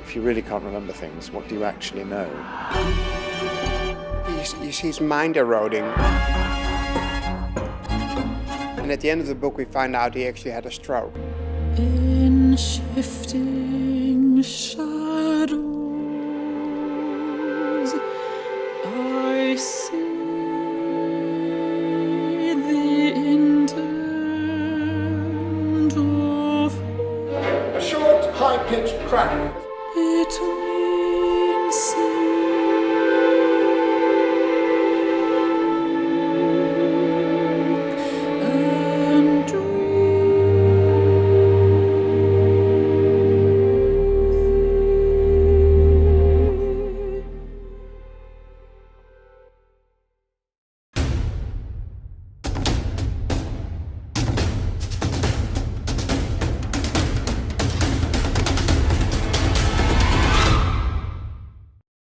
If you really can't remember things, what do you actually know? You see his mind eroding. And at the end of the book, we find out he actually had a stroke. In shifting shadows, I see the intent of... A short, high-pitched crack.